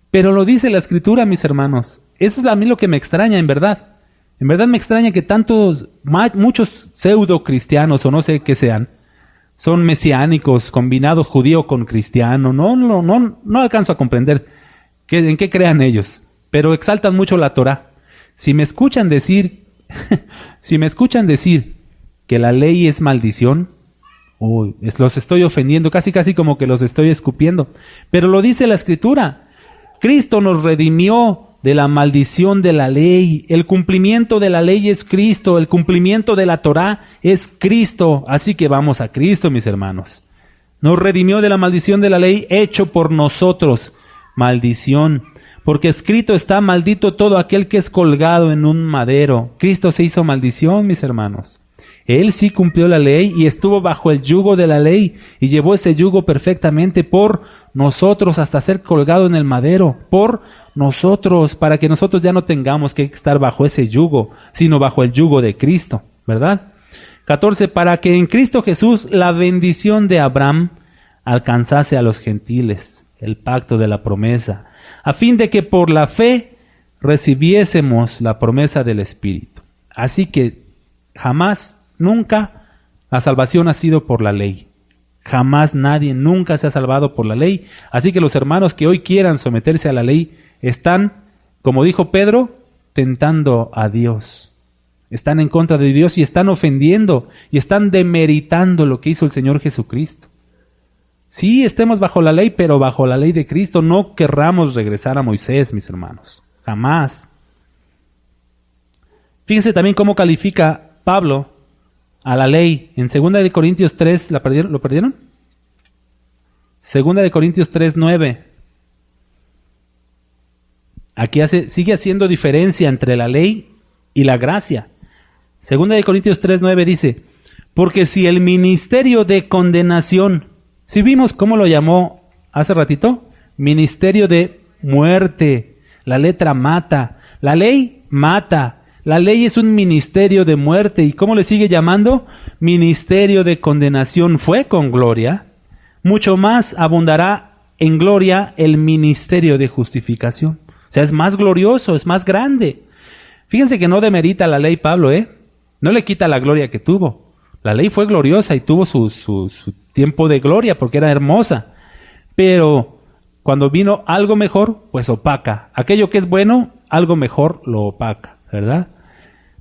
Pero lo dice la Escritura, mis hermanos. Eso es a mí lo que me extraña, en verdad. En verdad me extraña que muchos pseudo cristianos, o no sé qué sean, son mesiánicos, combinados judío con cristiano. No alcanzo a comprender en qué crean ellos, pero exaltan mucho la Torá. Si me escuchan decir que la ley es maldición, los estoy ofendiendo, casi como que los estoy escupiendo. Pero lo dice la Escritura. Cristo nos redimió de la maldición de la ley. El cumplimiento de la ley es Cristo. El cumplimiento de la Torá es Cristo. Así que vamos a Cristo, mis hermanos. Nos redimió de la maldición de la ley hecho por nosotros. Maldición. Porque escrito está, maldito todo aquel que es colgado en un madero. Cristo se hizo maldición, mis hermanos. Él sí cumplió la ley y estuvo bajo el yugo de la ley y llevó ese yugo perfectamente por nosotros hasta ser colgado en el madero, por nosotros, para que nosotros ya no tengamos que estar bajo ese yugo, sino bajo el yugo de Cristo, ¿verdad? 14, para que en Cristo Jesús la bendición de Abraham alcanzase a los gentiles, el pacto de la promesa, a fin de que por la fe recibiésemos la promesa del Espíritu. Así que jamás, nunca, la salvación ha sido por la ley. Jamás nadie, nunca se ha salvado por la ley. Así que los hermanos que hoy quieran someterse a la ley están, como dijo Pedro, tentando a Dios. Están en contra de Dios y están ofendiendo y están demeritando lo que hizo el Señor Jesucristo. Sí, estemos bajo la ley, pero bajo la ley de Cristo. No querramos regresar a Moisés, mis hermanos. Jamás. Fíjense también cómo califica Pablo a la ley. En 2 Corintios 3, ¿lo perdieron? 2 Corintios 3:9. Aquí sigue haciendo diferencia entre la ley y la gracia. 2 Corintios 3:9 dice, porque si el ministerio de condenación, si vimos cómo lo llamó hace ratito, ministerio de muerte, la letra mata, la ley mata, la ley es un ministerio de muerte, ¿y cómo le sigue llamando? Ministerio de condenación fue con gloria, mucho más abundará en gloria el ministerio de justificación. O sea, es más glorioso, es más grande. Fíjense que no demerita la ley Pablo, no le quita la gloria que tuvo. La ley fue gloriosa y tuvo su tiempo de gloria porque era hermosa. Pero cuando vino algo mejor, pues opaca. Aquello que es bueno, algo mejor lo opaca, ¿verdad?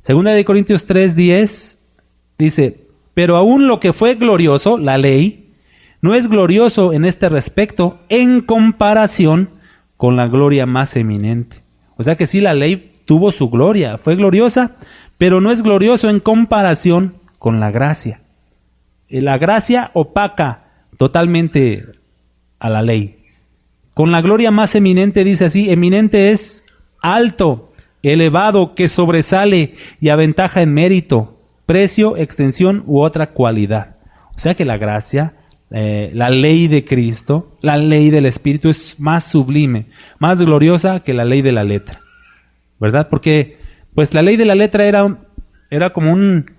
2 Corintios 3:10 dice, pero aún lo que fue glorioso, la ley, no es glorioso en este respecto en comparación con la gloria más eminente. O sea que sí, la ley tuvo su gloria, fue gloriosa, pero no es glorioso en comparación con la gracia. La gracia opaca totalmente a la ley. Con la gloria más eminente, dice así, eminente es alto, elevado, que sobresale y aventaja en mérito, precio, extensión u otra cualidad. O sea que la gracia, la ley de Cristo, la ley del Espíritu es más sublime, más gloriosa que la ley de la letra, ¿verdad? Porque pues la ley de la letra era como un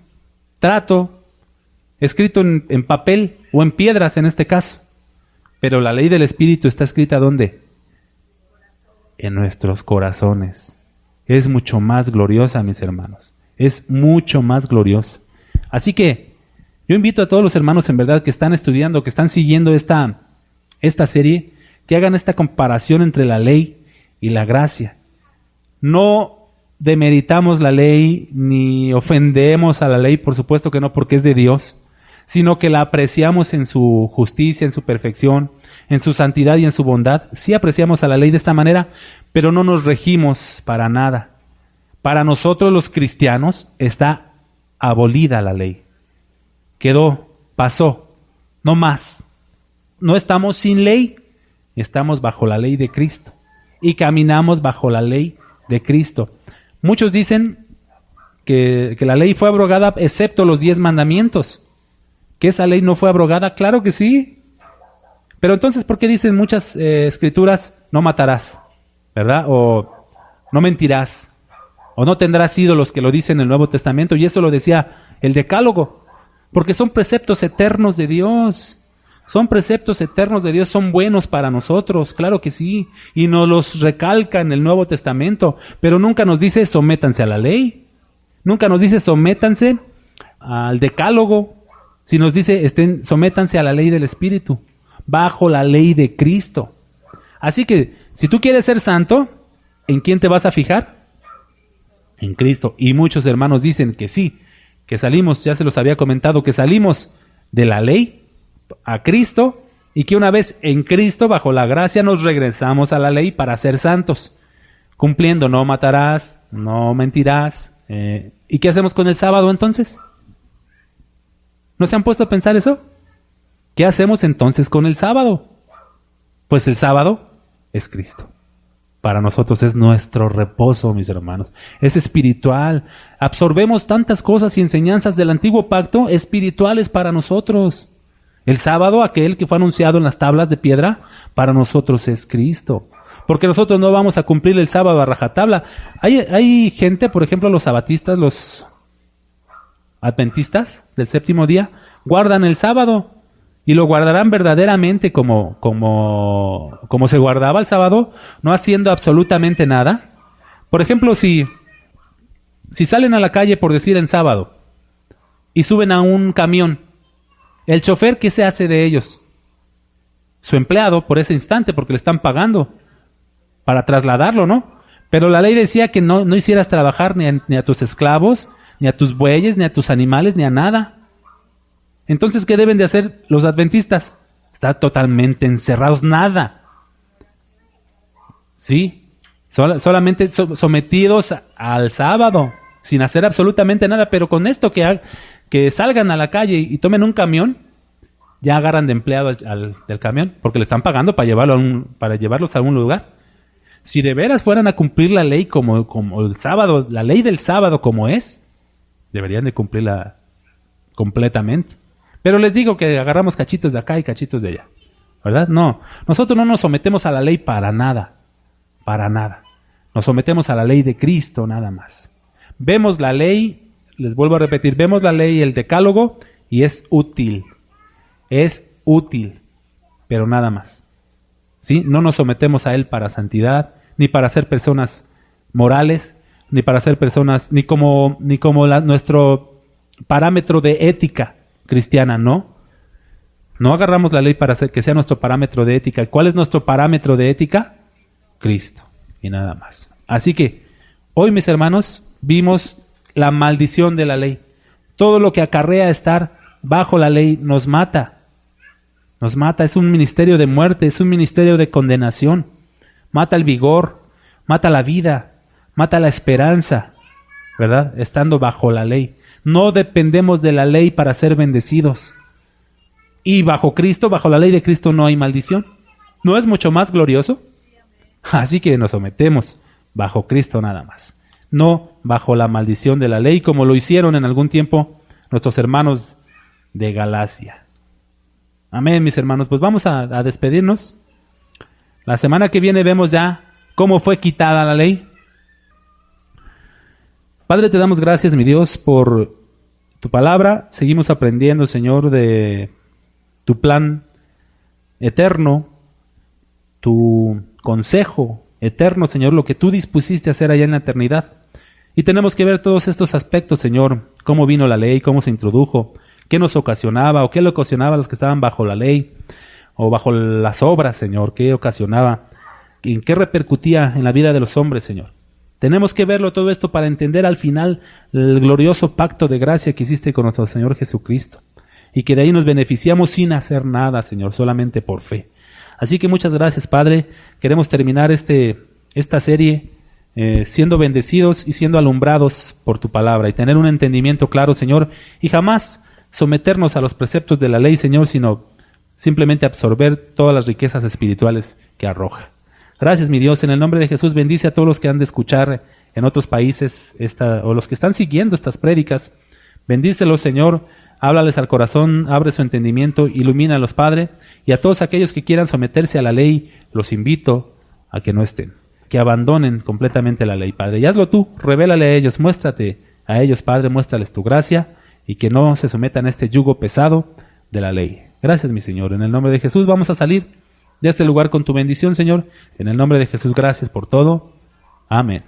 trato escrito en papel o en piedras en este caso. Pero la ley del Espíritu está escrita ¿dónde? En nuestros corazones. Es mucho más gloriosa, mis hermanos. Es mucho más gloriosa. Así que yo invito a todos los hermanos en verdad que están estudiando, que están siguiendo esta serie, que hagan esta comparación entre la ley y la gracia. No demeritamos la ley ni ofendemos a la ley, por supuesto que no, porque es de Dios, sino que la apreciamos en su justicia, en su perfección, en su santidad y en su bondad. Sí apreciamos a la ley de esta manera, pero no nos regimos para nada. Para nosotros los cristianos está abolida la ley. Quedó, pasó, no más. No estamos sin ley, estamos bajo la ley de Cristo y caminamos bajo la ley de Cristo. Muchos dicen que la ley fue abrogada excepto los 10 mandamientos. ¿Que esa ley no fue abrogada? Claro que sí. Pero entonces, ¿por qué dicen muchas escrituras no matarás? ¿Verdad? O no mentirás. O no tendrás ídolos, que lo dice en el Nuevo Testamento. Y eso lo decía el Decálogo. Porque son preceptos eternos de Dios. Son preceptos eternos de Dios, son buenos para nosotros, claro que sí. Y nos los recalca en el Nuevo Testamento. Pero nunca nos dice sométanse a la ley. Nunca nos dice sométanse al Decálogo. Si nos dice sométanse a la ley del Espíritu, bajo la ley de Cristo. Así que, si tú quieres ser santo, ¿en quién te vas a fijar? En Cristo. Y muchos hermanos dicen que sí, que salimos, ya se los había comentado, que salimos de la ley a Cristo y que una vez en Cristo, bajo la gracia, nos regresamos a la ley para ser santos, cumpliendo, no matarás, no mentirás. ¿Y qué hacemos con el sábado entonces? ¿No se han puesto a pensar eso? ¿Qué hacemos entonces con el sábado? Pues el sábado es Cristo. Para nosotros es nuestro reposo, mis hermanos. Es espiritual. Absorbemos tantas cosas y enseñanzas del antiguo pacto espirituales para nosotros. El sábado, aquel que fue anunciado en las tablas de piedra, para nosotros es Cristo. Porque nosotros no vamos a cumplir el sábado a rajatabla. Hay gente, por ejemplo, los sabatistas, los adventistas del séptimo día, guardan el sábado y lo guardarán verdaderamente como se guardaba el sábado, no haciendo absolutamente nada. Por ejemplo, si salen a la calle, por decir en sábado, y suben a un camión, el chofer, ¿qué se hace de ellos? Su empleado por ese instante, porque le están pagando para trasladarlo, ¿no? Pero la ley decía que no hicieras trabajar ni a tus esclavos, ni a tus bueyes, ni a tus animales, ni a nada. Entonces, ¿qué deben de hacer los adventistas? Estar totalmente encerrados, nada. Sí, solamente sometidos al sábado, sin hacer absolutamente nada, pero con esto que salgan a la calle y tomen un camión, ya agarran de empleado del camión, porque le están pagando para llevarlos a algún lugar. Si de veras fueran a cumplir la ley como el sábado, la ley del sábado como es, deberían de cumplirla completamente. Pero les digo que agarramos cachitos de acá y cachitos de allá, ¿verdad? No, nosotros no nos sometemos a la ley para nada. Nos sometemos a la ley de Cristo nada más. Vemos la ley, les vuelvo a repetir, vemos la ley, el decálogo, y es útil, pero nada más. ¿Sí? No nos sometemos a él para santidad, ni para ser personas morales, ni para ser personas, ni como nuestro parámetro de ética cristiana, no. No agarramos la ley para hacer que sea nuestro parámetro de ética. ¿Cuál es nuestro parámetro de ética? Cristo, y nada más. Así que hoy, mis hermanos, vimos la maldición de la ley. Todo lo que acarrea estar bajo la ley nos mata. Nos mata, es un ministerio de muerte, es un ministerio de condenación. Mata el vigor, mata la vida, mata la esperanza, ¿verdad? Estando bajo la ley. No dependemos de la ley para ser bendecidos. Y bajo Cristo, bajo la ley de Cristo, no hay maldición. ¿No es mucho más glorioso? Así que nos sometemos bajo Cristo nada más. No bajo la maldición de la ley, como lo hicieron en algún tiempo nuestros hermanos de Galacia. Amén, mis hermanos. Pues vamos a despedirnos. La semana que viene vemos ya cómo fue quitada la ley. Padre, te damos gracias, mi Dios, por tu palabra. Seguimos aprendiendo, Señor, de tu plan eterno, tu consejo eterno, Señor, lo que tú dispusiste hacer allá en la eternidad. Y tenemos que ver todos estos aspectos, Señor, cómo vino la ley, cómo se introdujo, qué nos ocasionaba o qué le ocasionaba a los que estaban bajo la ley o bajo las obras, Señor, qué ocasionaba, en qué repercutía en la vida de los hombres, Señor. Tenemos que verlo todo esto para entender al final el glorioso pacto de gracia que hiciste con nuestro Señor Jesucristo y que de ahí nos beneficiamos sin hacer nada, Señor, solamente por fe. Así que muchas gracias, Padre. Queremos terminar esta serie siendo bendecidos y siendo alumbrados por tu palabra y tener un entendimiento claro, Señor, y jamás someternos a los preceptos de la ley, Señor, sino simplemente absorber todas las riquezas espirituales que arroja. Gracias, mi Dios. En el nombre de Jesús, bendice a todos los que han de escuchar en otros países o los que están siguiendo estas prédicas. Bendícelos, Señor. Háblales al corazón, abre su entendimiento, ilumínalos, Padre. Y a todos aquellos que quieran someterse a la ley, los invito a que no estén, que abandonen completamente la ley, Padre. Y hazlo tú, revélale a ellos, muéstrate a ellos, Padre, muéstrales tu gracia y que no se sometan a este yugo pesado de la ley. Gracias, mi Señor. En el nombre de Jesús vamos a salir de este lugar con tu bendición, Señor. En el nombre de Jesús, gracias por todo. Amén.